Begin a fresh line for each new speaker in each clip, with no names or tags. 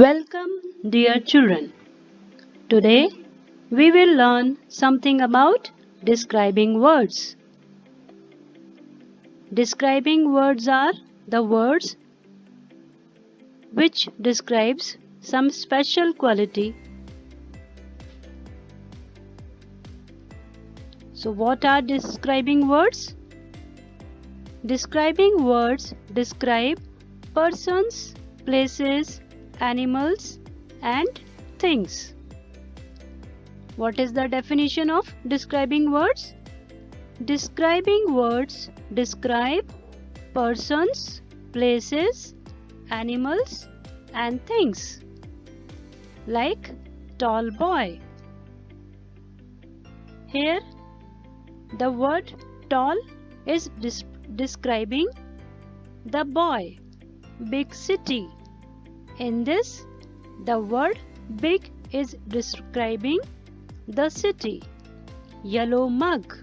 Welcome, dear children. Today we will learn something about describing words. Describing words are the words which describes some special quality. So what are describing words? Describing words describe persons, places, animals and things. What is the definition of describing words? Describing words describe persons, places, animals and things. Like tall boy. Here the word tall is describing the boy. Big city. In this, the word big is describing the city. Yellow mug.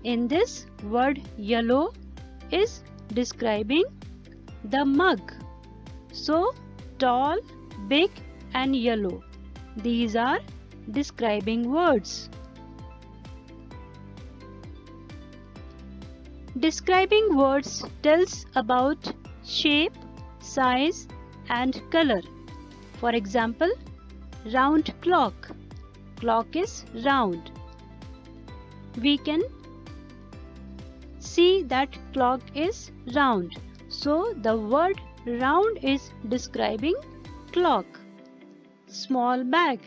In this, word yellow is describing the mug. So, tall, big and yellow. These are describing words. Describing words tells about shape, size and color. For example, round clock. Clock is round. We can see that clock is round. So the word round is describing clock. Small bag.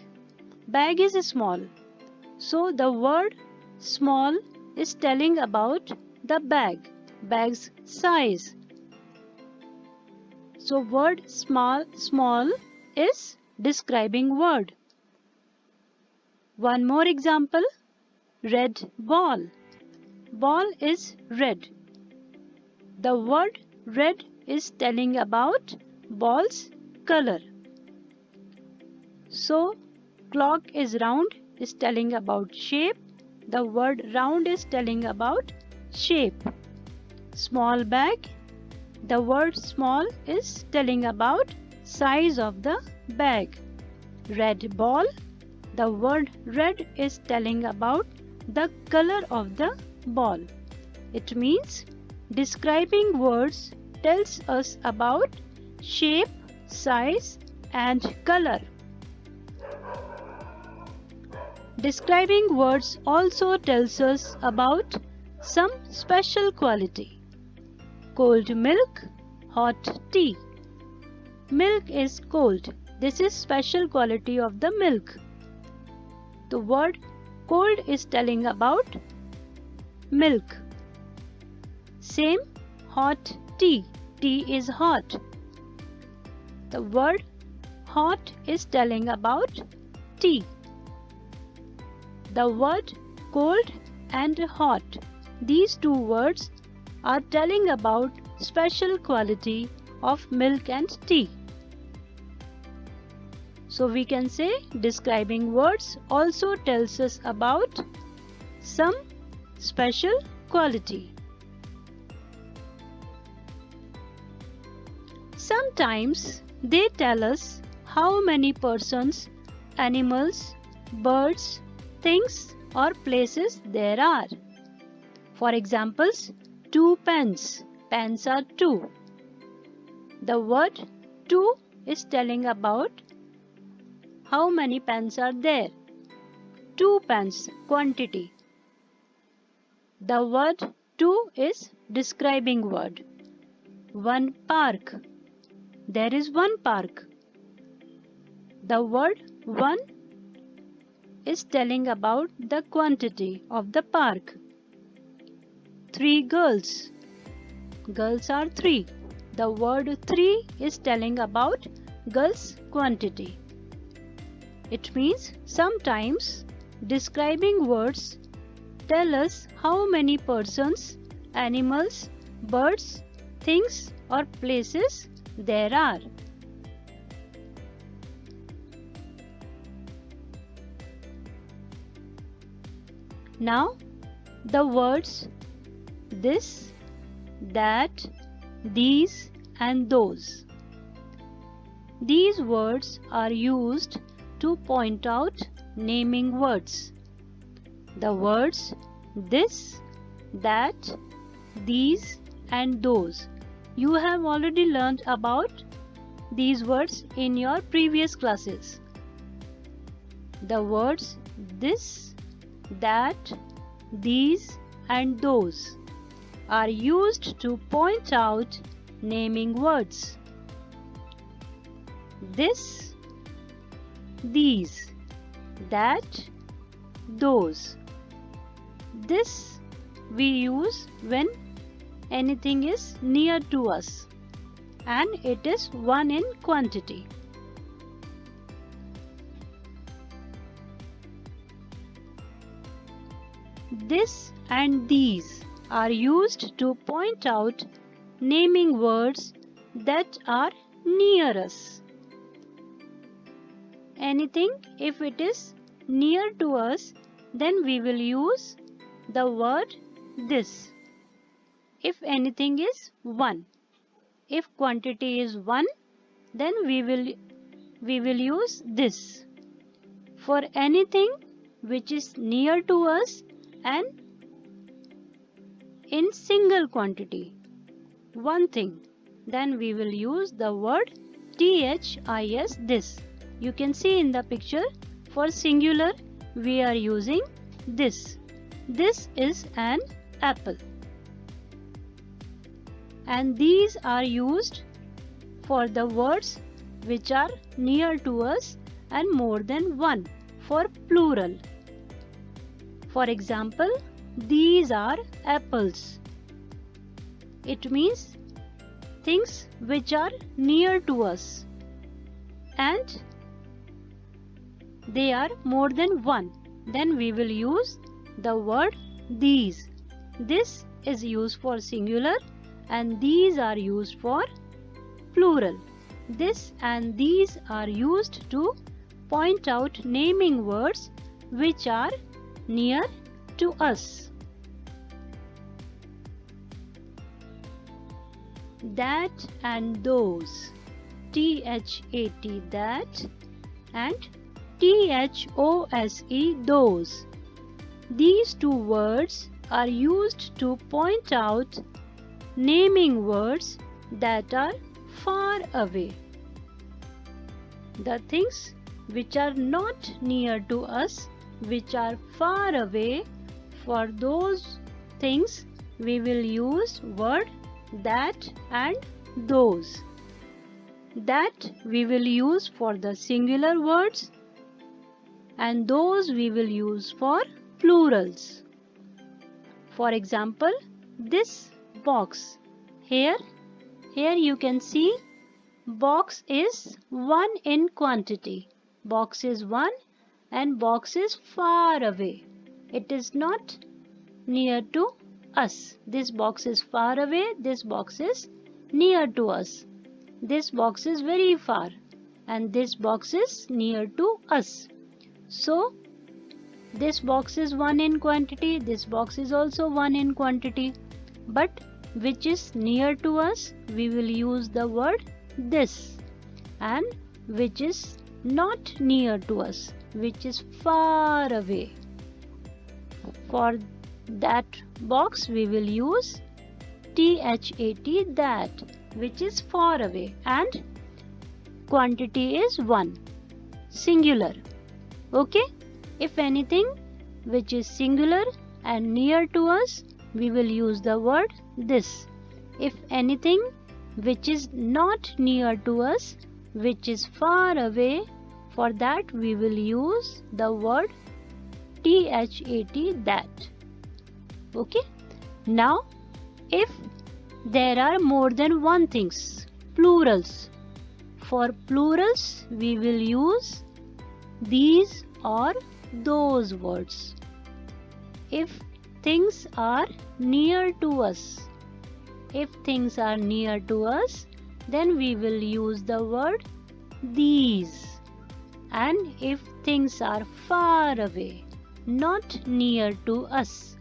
Bag is small. So the word small is telling about the bag. Bag's size. So word small is describing word. One more example. Red ball. Ball is red. The word red is telling about ball's color. So clock is round is telling about shape. The word round is telling about shape. Small bag. The word small is telling about size of the bag. Red ball. The word red is telling about the color of the ball. It means describing words tells us about shape, size and color. Describing words also tells us about some special quality. Cold milk, hot tea. Milk is cold. This is special quality of the milk. The word cold is telling about milk. Same hot tea. Tea is hot. The word hot is telling about tea. The word cold and hot. These two words are telling about special quality of milk and tea. So we can say describing words also tells us about some special quality. Sometimes they tell us how many persons, animals, birds, things or places there are. For examples, 2 pens. Pens are 2. The word 2 is telling about how many pens are there. 2 pens, quantity. The word 2 is describing word. 1 park. There is 1 park. The word 1 is telling about the quantity of the park. 3 girls. Girls are 3. The word 3 is telling about girls' quantity. It means sometimes describing words tell us how many persons, animals, birds, things or places there are. Now the words this, that, these and those. These words are used to point out naming words. The words this, that, these and those. You have already learned about these words in your previous classes. The words this, that, these and those are used to point out naming words. This, these, that, those. This we use when anything is near to us and it is one in quantity. This and these are used to point out naming words that are near us. Anything, if it is near to us, then we will use the word this. If anything is 1, if quantity is 1, then we will use this. For anything which is near to us and in single quantity, one thing, then we will use the word this, this. You can see in the picture, for singular we are using this. This is an apple. And these are used for the words which are near to us and more than one, for plural. For example, these are apples. It means things which are near to us and they are more than one. Then we will use the word these. This is used for singular and these are used for plural. This and these are used to point out naming words which are near to us. That and those. T-H-A-T, that, and T-H-O-S-E, those. These two words are used to point out naming words that are far away. The things which are not near to us, which are far away, for those things we will use word that and those. That we will use for the singular words and those we will use for plurals. For example, this box. Here you can see box is 1 in quantity. Box is 1 and box is far away. It is not near to us. This box is far away. This box is near to us. This box is very far and this box is near to us. So, this box is 1 in quantity. This box is also 1 in quantity. But which is near to us, we will use the word this. And which is not near to us, which is far away. For that box we will use T-H-A-T, that, which is far away, and quantity is 1, singular. Okay, if anything which is singular and near to us, we will use the word this. If anything which is not near to us, which is far away, for that we will use the word T-H-A-T, that. Okay, now if there are more than one things, plurals. For plurals we will use these or those words. If things are near to us, then we will use the word these. And if things are far away, not near to us,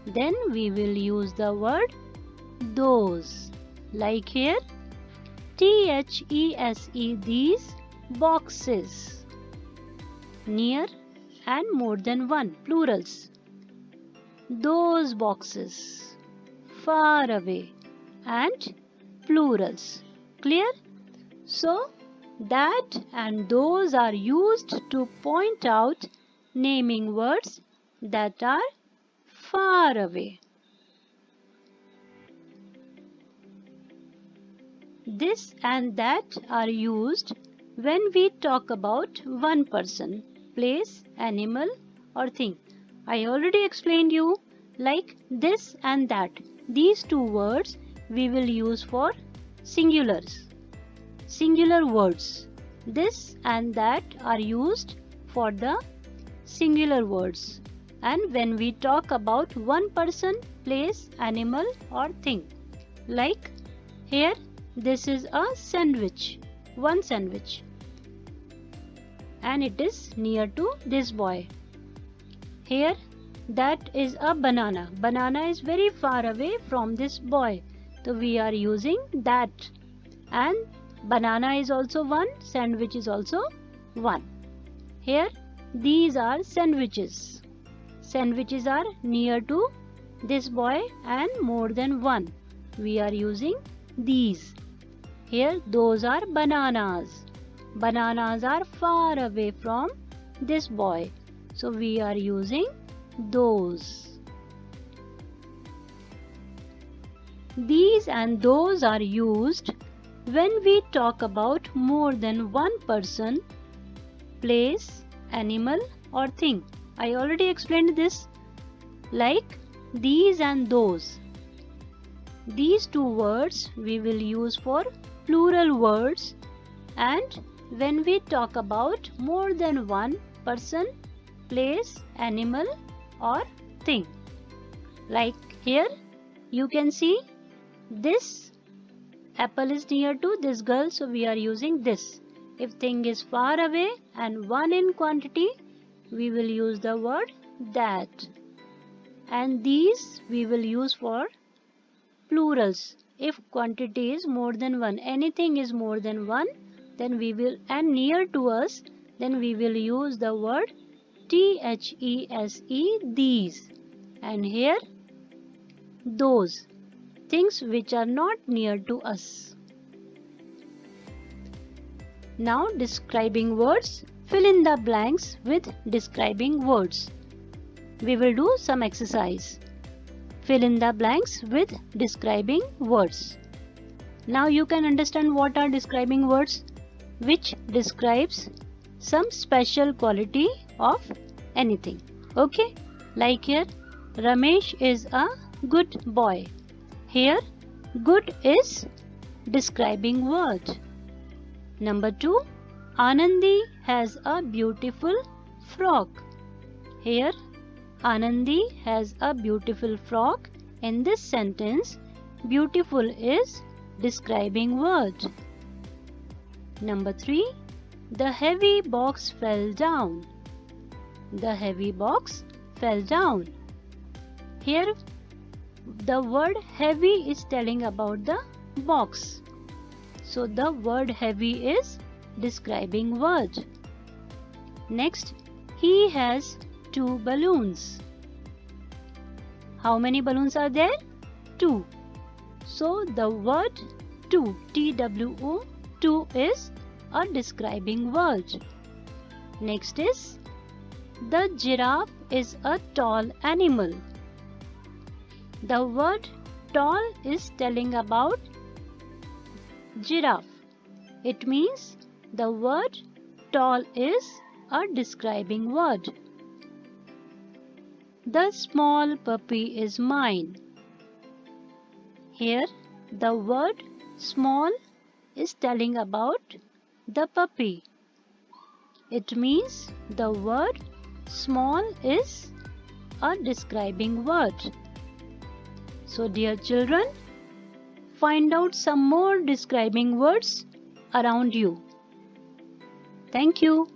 then we will use the word those. Like here, These, these boxes. Near and more than one, plurals. Those boxes. Far away and plurals. Clear? So, that and those are used to point out naming words that are far away. This and that are used when we talk about one person, place, animal or thing. I already explained you, like this and that. These two words we will use for singulars. Singular words. This and that are used for the singular words. And when we talk about one person, place, animal or thing. Like here, this is a sandwich, one sandwich, and it is near to this boy. Here, that is a banana. Banana is very far away from this boy, so we are using that. And banana is also one, sandwich is also one. Here, these are sandwiches. Sandwiches are near to this boy and more than one. We are using these. Here, those are bananas. Bananas are far away from this boy. So, we are using those. These and those are used when we talk about more than one person, place, animal or thing. I already explained this. Like these and those. These two words we will use for plural words, and when we talk about more than one person, place, animal or thing. Like here you can see this apple is near to this girl, so we are using this. If thing is far away and one in quantity, we will use the word that. And these we will use for plurals. If quantity is more than one, anything is more than one, then we will, and near to us, then we will use the word these, these. And here, those, things which are not near to us. Now describing words, fill in the blanks with describing words. We will do some exercise. Fill in the blanks with describing words. Now you can understand what are describing words, which describes some special quality of anything. Okay, like here, Ramesh is a good boy. Here, good is describing word. Number 2, Anandi has a beautiful frock. Here, Anandi has a beautiful frock. In this sentence, beautiful is describing word. Number 3, the heavy box fell down. The heavy box fell down. Here, the word heavy is telling about the box. So, the word heavy is describing word. Next, he has 2 balloons. How many balloons are there? 2. So the word 2, T-W-O, 2 is a describing word. Next is, the giraffe is a tall animal. The word tall is telling about giraffe. It means the word tall is a describing word. The small puppy is mine. Here, the word small is telling about the puppy. It means the word small is a describing word. So, dear children, find out some more describing words around you. Thank you.